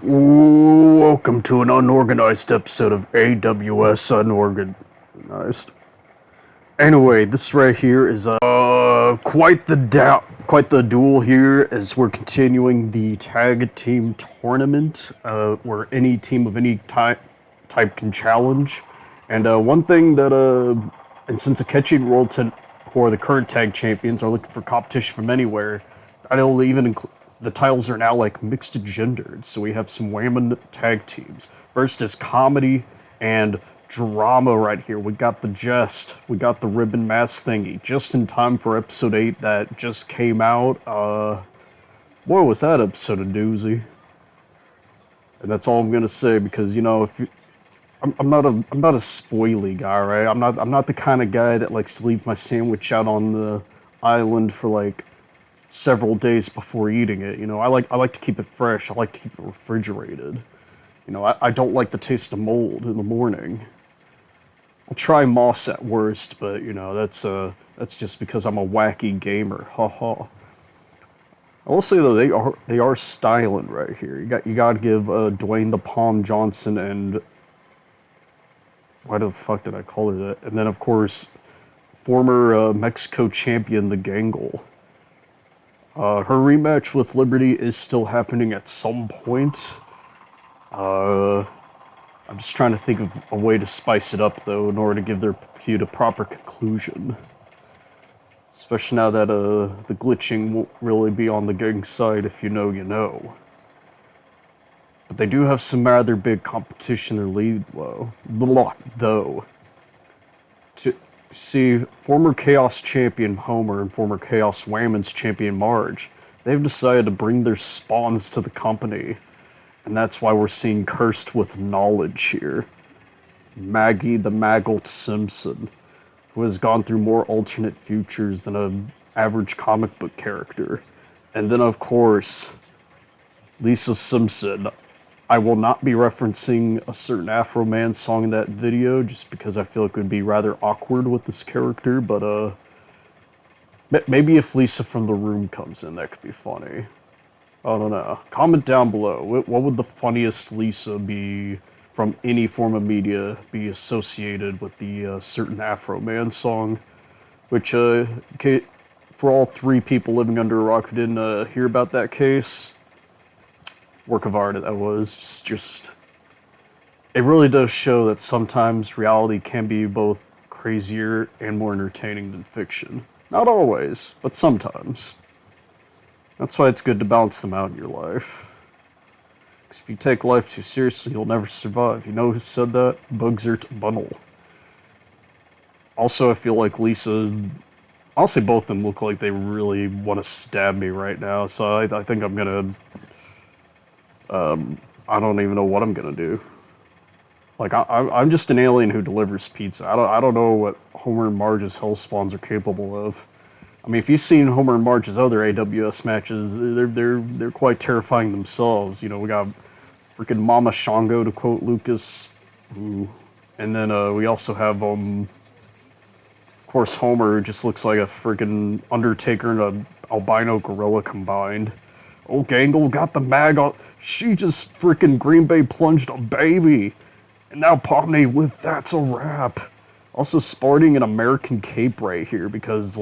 Welcome to an unorganized episode of AWS Unorganized. Anyway, this right here is quite the duel here as we're continuing the tag team tournament, where any team of any type can challenge. And one thing that and since Akechi World who are the current tag champions, are looking for competition from anywhere, I'll even the titles are now like mixed gendered, so we have some women tag teams. First is comedy and drama right here. We got the jest, we got the ribbon mask thingy, just in time for episode 8 that just came out. Boy, was that episode a doozy. And that's all I'm gonna say because if you, I'm not a spoily guy, right? I'm not the kind of guy that likes to leave my sandwich out on the island for like several days before eating it. I like to keep it fresh. I like to keep it refrigerated. I don't like the taste of mold in the morning. I'll try moss at worst, but that's just because I'm a wacky gamer. Ha ha. I will say though they are styling right here. You got to give Dwayne the Palm Johnson and why the fuck did I call her that? And then of course former Mexico champion the Gangle. Her rematch with Liberty is still happening at some point. I'm just trying to think of a way to spice it up, though, in order to give their feud a proper conclusion. Especially now that the glitching won't really be on the gang side if you know, you know. But they do have some rather big competition in their lead, though. To see, former Chaos champion Homer and former Chaos Women's champion Marge, they've decided to bring their spawns to the company. And that's why we're seeing Cursed with Knowledge here. Maggie the Maggle Simpson, who has gone through more alternate futures than an average comic book character. And then, of course, Lisa Simpson. I will not be referencing a certain Afro Man song in that video, just because I feel it would be rather awkward with this character, but maybe if Lisa from The Room comes in, that could be funny. I don't know. Comment down below. What would the funniest Lisa be from any form of media be associated with the certain Afro Man song? Which, for all 3 people living under a rock who didn't hear about that case, work of art that was. Just it really does show that sometimes reality can be both crazier and more entertaining than fiction. Not always, but sometimes. That's why it's good to balance them out in your life. Because if you take life too seriously, you'll never survive. You know who said that? Bugsert Bunnell. Also, I feel like Lisa... Honestly, both of them look like they really want to stab me right now, so I think I'm gonna... I don't even know what I'm gonna do. Like, I'm just an alien who delivers pizza. I don't know what Homer and Marge's hell spawns are capable of. I mean, if you've seen Homer and Marge's other AWS matches, they're quite terrifying themselves. We got freaking Mama Shango, to quote Lucas. Ooh. And then we also have of course, Homer just looks like a freaking Undertaker and an albino gorilla combined. Oh, Gangle got the mag on. She just freaking Green Bay plunged a baby. And now Pomni with That's a Wrap. Also sporting an American cape right here because,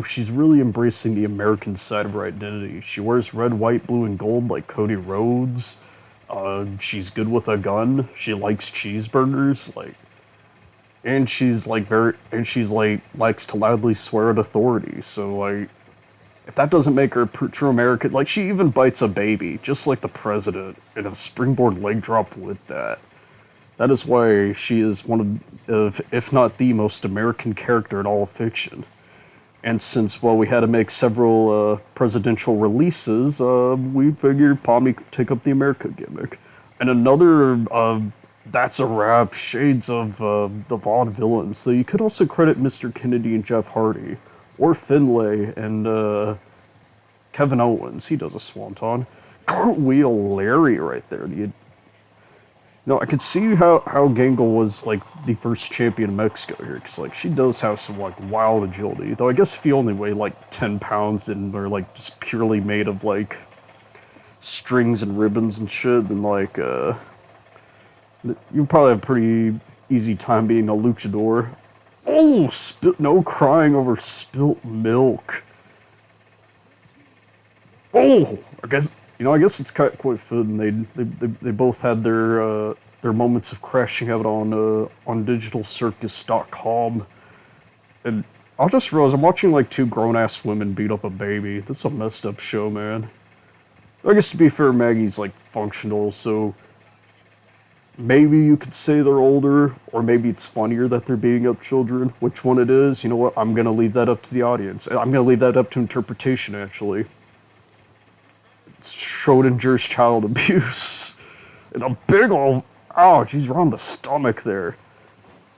she's really embracing the American side of her identity. She wears red, white, blue, and gold like Cody Rhodes. She's good with a gun. She likes cheeseburgers. Likes to loudly swear at authority. So, if that doesn't make her a true American, she even bites a baby, just like the president, and a springboard leg drop with that. That is why she is one of, if not the most American character in all of fiction. And since, we had to make several presidential releases, we figured Pomni could take up the America gimmick. And another, That's a Wrap, shades of the vaudevillains. So you could also credit Mr. Kennedy and Jeff Hardy. Or Finlay and Kevin Owens. He does a swanton. Cartwheel Larry right there. I could see how Gangle was, the first champion of Mexico here. Because, she does have some, wild agility. Though I guess if you only weigh, 10 pounds and are, just purely made of, strings and ribbons and shit, then like you probably have a pretty easy time being a luchador. Oh, no crying over spilt milk. Oh, I guess it's quite fitting. They both had their moments of crashing out on digitalcircus.com, and I just realized I'm watching like two grown ass women beat up a baby. That's a messed up show, man. I guess to be fair, Maggie's like functional, so maybe you could say they're older, or maybe it's funnier that they're beating up children. Which one it is, you know what? I'm gonna leave that up to the audience. I'm gonna leave that up to interpretation, actually. It's Schrodinger's child abuse. And a big ol' oh, she's around the stomach there.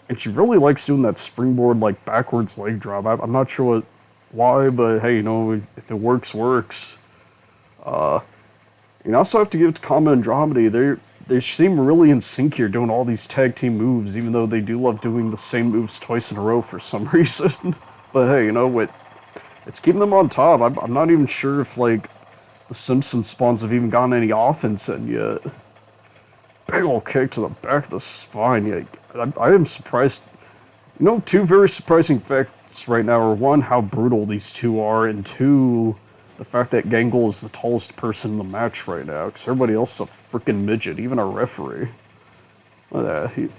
And she really likes doing that springboard, like, backwards leg drop. I'm not sure why, but hey, if it works, works. You also have to give it to Common and Andromedy. They seem really in sync here doing all these tag team moves, even though they do love doing the same moves twice in a row for some reason. But hey, it's keeping them on top. I'm not even sure if, like, the Simpsons spawns have even gotten any offense in yet. Big ol' kick to the back of the spine. Yeah, I am surprised. Two very surprising facts right now are, one, how brutal these two are, and two, the fact that Gangle is the tallest person in the match right now, because everybody else is a freaking midget, even our referee. Look at that.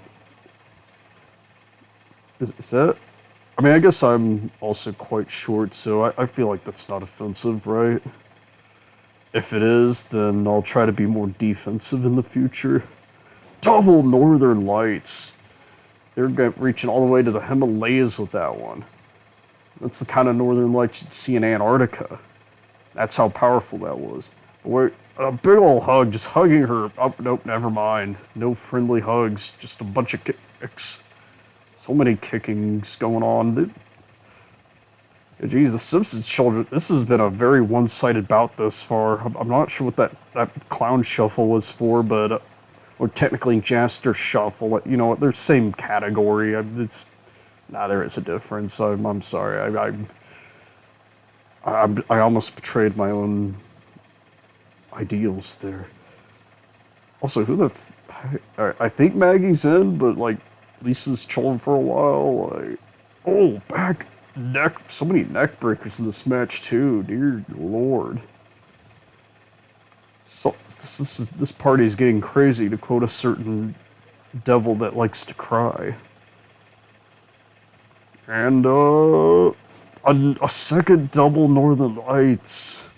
Is that? I mean, I guess I'm also quite short, so I feel like that's not offensive, right? If it is, then I'll try to be more defensive in the future. Double Northern Lights. They're reaching all the way to the Himalayas with that one. That's the kind of Northern Lights you'd see in Antarctica. That's how powerful that was. Wait, a big ol' hug, just hugging her. Oh, nope, never mind. No friendly hugs, just a bunch of kicks. So many kickings going on. Geez, the Simpsons children, this has been a very one-sided bout this far. I'm not sure what that clown shuffle was for, but, or technically Jaster shuffle, they're the same category. There is a difference. I'm sorry. I almost betrayed my own ideals there. Also, I think Maggie's in, but, like, Lisa's chilling for a while. Like, oh, back. So many neck breakers in this match too, dear lord. So this party is getting crazy, to quote a certain devil that likes to cry. And a second double Northern Lights.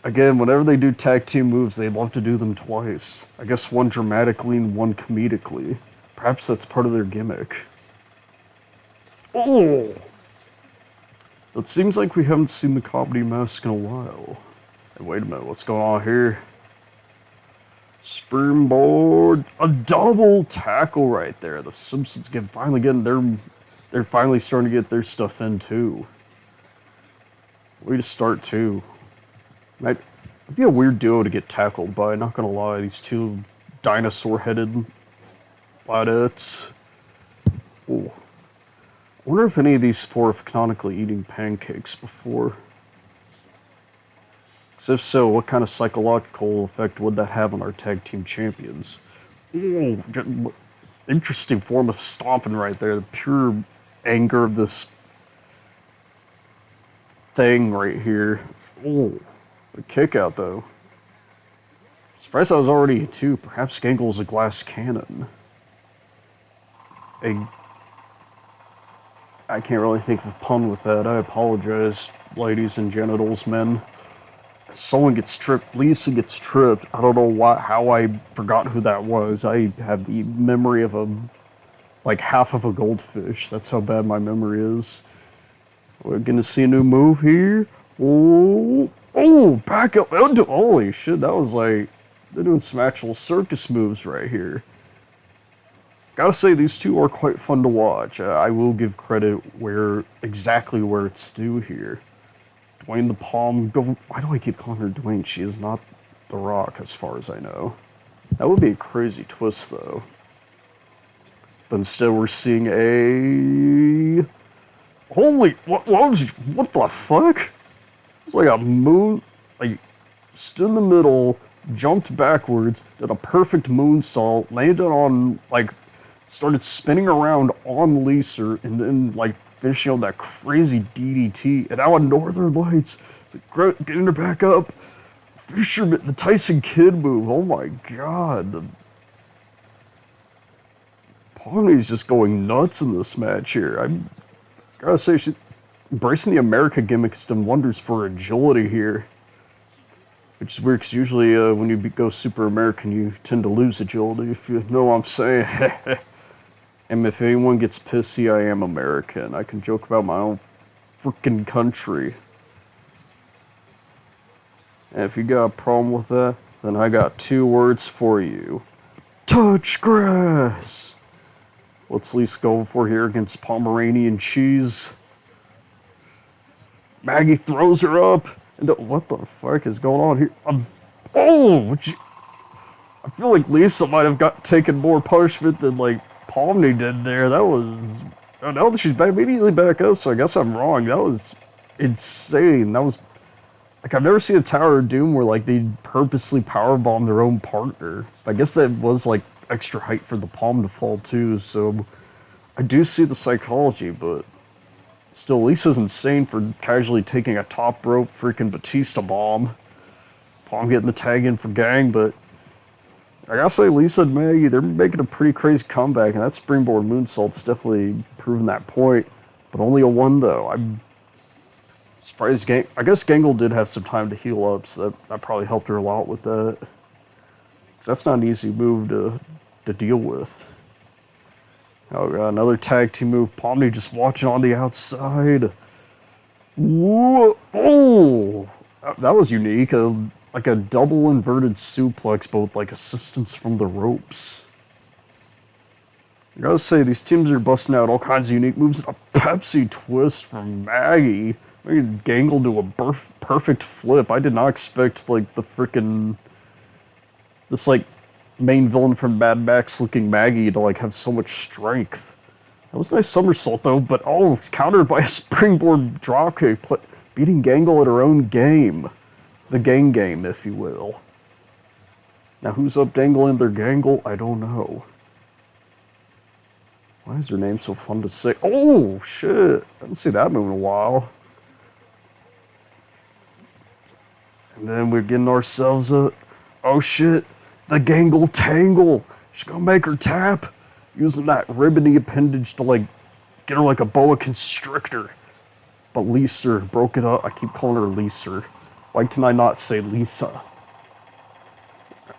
Again, whenever they do tag team moves, they love to do them twice. I guess one dramatically and one comedically. Perhaps that's part of their gimmick. Oh! It seems like we haven't seen the comedy mask in a while. Hey, wait a minute, what's going on here? Springboard, a double tackle right there. The Simpsons they're finally starting to get their stuff in too. Way to start too. It'd be a weird duo to get tackled by, not gonna lie. These two dinosaur-headed ladettes. Oh. I wonder if any of these four have canonically eating pancakes before. Because if so, what kind of psychological effect would that have on our tag team champions? Ooh, interesting form of stomping right there. The pure anger of this thing right here. Ooh, a kick out though. Surprised I was already two. Perhaps Gangle's a glass cannon. I can't really think of a pun with that. I apologize, ladies and genitals, men. Someone gets tripped. Lisa gets tripped. I don't know how I forgot who that was. I have the memory of half of a goldfish. That's how bad my memory is. We're gonna see a new move here. Oh, back up. Holy shit, that was like, they're doing some actual circus moves right here. Gotta say, these two are quite fun to watch. I will give credit exactly where it's due here. Dwayne the Palm. Why do I keep calling her Dwayne? She is not The Rock, as far as I know. That would be a crazy twist, though. But instead, we're seeing a. Holy! What the fuck? It's like a moon. Like, stood in the middle, jumped backwards, did a perfect moonsault, landed on, like, started spinning around on Lisa, and then, like, finishing on that crazy DDT. And now on Northern Lights, getting her back up. Fisherman, the Tyson Kidd move. Oh my god. Pomni's just going nuts in this match here. I gotta say, embracing the America gimmick has done wonders for agility here. Which is weird, because usually when you go super American, you tend to lose agility, if you know what I'm saying. And if anyone gets pissy, I am American. I can joke about my own freaking country. And if you got a problem with that, then I got 2 words for you. Touch grass! What's Lisa going for here against Pomeranian cheese? Maggie throws her up. And what the fuck is going on here? I feel like Lisa might have taken more punishment than, like, Pomni did there. That was... Now that she's immediately back up, so I guess I'm wrong. That was insane. That was... Like, I've never seen a Tower of Doom where, like, they purposely powerbomb their own partner. I guess that was, like, extra height for the palm to fall, too, so... I do see the psychology, but... Still, Lisa's insane for casually taking a top rope freaking Batista bomb. Palm getting the tag in for Gang, but... I gotta say, Lisa and Maggie, they're making a pretty crazy comeback, and that springboard moonsault's definitely proven that point. But only a 1, though. I'm surprised I guess Gangle did have some time to heal up, so that probably helped her a lot with that. Because that's not an easy move to deal with. Oh god, another tag team move. Pomni just watching on the outside. Whoa! Oh! That was unique. Like a double inverted suplex, but with like assistance from the ropes. I gotta say, these teams are busting out all kinds of unique moves. A Pepsi twist from Maggie. Maybe Gangle do a perfect flip. I did not expect, like, the frickin'... This, like, main villain from Mad Max looking Maggie to, like, have so much strength. That was a nice somersault, though, but, it's countered by a springboard dropkick, beating Gangle at her own game. The gang game, if you will. Now, who's up dangling their Gangle? I don't know. Why is her name so fun to say? Oh, shit. I haven't seen that move in a while. And then we're getting ourselves a... Oh, shit. The Gangle Tangle. She's gonna make her tap. Using that ribbony appendage to, like, get her like a boa constrictor. But Lisa broke it up. I keep calling her Lisa. Why can I not say Lisa?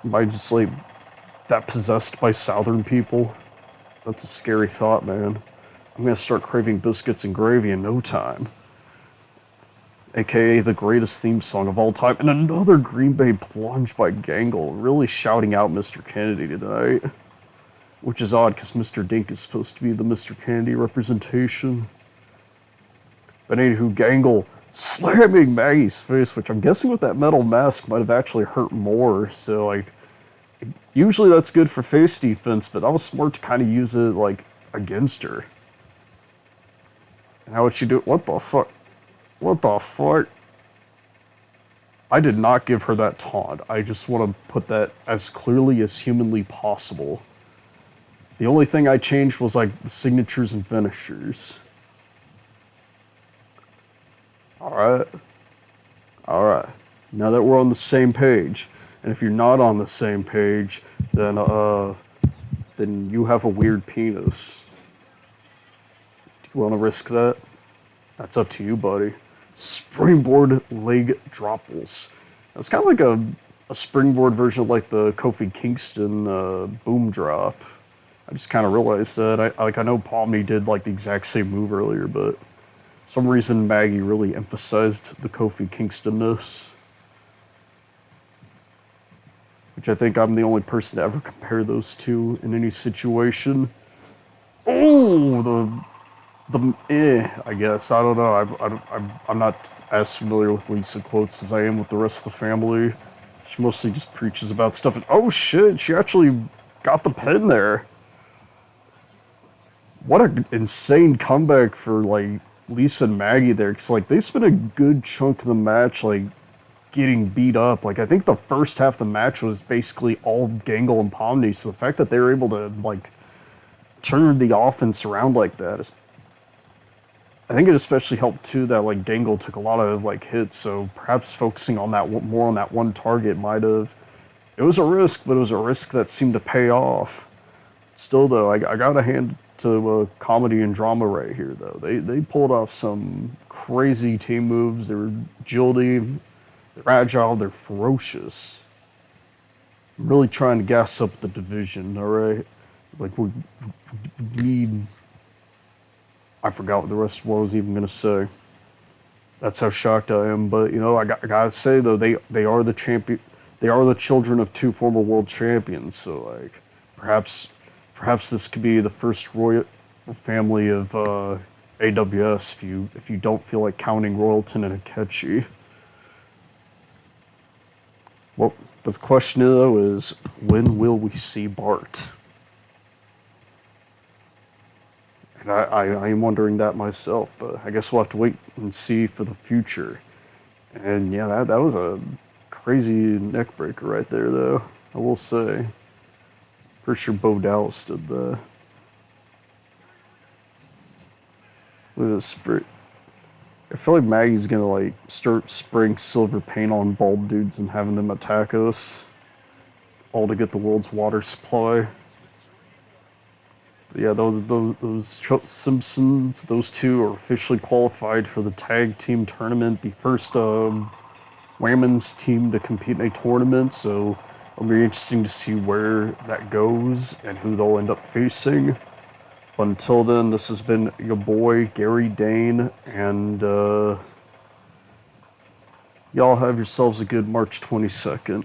Am I just, like, that possessed by Southern people? That's a scary thought, man. I'm gonna start craving biscuits and gravy in no time. AKA the greatest theme song of all time. And another Green Bay plunge by Gangle. Really shouting out Mr. Kennedy tonight. Which is odd, because Mr. Dink is supposed to be the Mr. Kennedy representation. But anywho, Gangle slamming Maggie's face, which I'm guessing with that metal mask might have actually hurt more. So, like, usually that's good for face defense, but that was smart to kind of use it, like, against her. And how would she do it? What the fuck? What the fuck? I did not give her that taunt. I just want to put that as clearly as humanly possible. The only thing I changed was, like, the signatures and finishers. Alright. Alright. Now that we're on the same page, and if you're not on the same page, then you have a weird penis. Do you want to risk that? That's up to you, buddy. Springboard leg dropples. It's kind of like a springboard version of, like, the Kofi Kingston boom drop. I just kind of realized that. I know Pomni did, like, the exact same move earlier, but for some reason Maggie really emphasized the Kofi Kingston-ness. Which I think I'm the only person to ever compare those two in any situation. Oh, I guess. I don't know. I'm not as familiar with Lisa quotes as I am with the rest of the family. She mostly just preaches about stuff. And, oh shit, she actually got the pin there. What an insane comeback for, like, Lisa and Maggie there. Because, like, they spent a good chunk of the match, like, getting beat up. Like, I think the first half of the match was basically all Gangle and Pomni, so the fact that they were able to, like, turn the offense around like that is, I think it especially helped too that like Gangle took a lot of like hits, so perhaps focusing on that more on that one target might have. It was a risk, but it was a risk that seemed to pay off. Still though, I got to hand to comedy and drama right here though. They pulled off some crazy team moves. They were agility, they're agile, they're ferocious. I'm really trying to gas up the division. All right, like we need. I forgot what the rest of what I was even gonna say. That's how shocked I am. But you know, I gotta say though, they are the champion. They are the children of two former world champions. So like, perhaps this could be the first royal family of AWS. If you don't feel like counting Royalton and Akechi. Well, but the question though is, when will we see Bart? And I am wondering that myself, but I guess we'll have to wait and see for the future. And yeah, that was a crazy neck breaker right there, though. I will say. Pretty sure Bo Dallas did that. Look at this. I feel like Maggie's gonna like start spraying silver paint on bald dudes and having them attack us, all to get the world's water supply. But yeah, those Simpsons, those two are officially qualified for the tag team tournament, the first women's team to compete in a tournament. So it'll be interesting to see where that goes and who they'll end up facing. But until then, this has been your boy, Gary Dane, and y'all have yourselves a good March 22nd.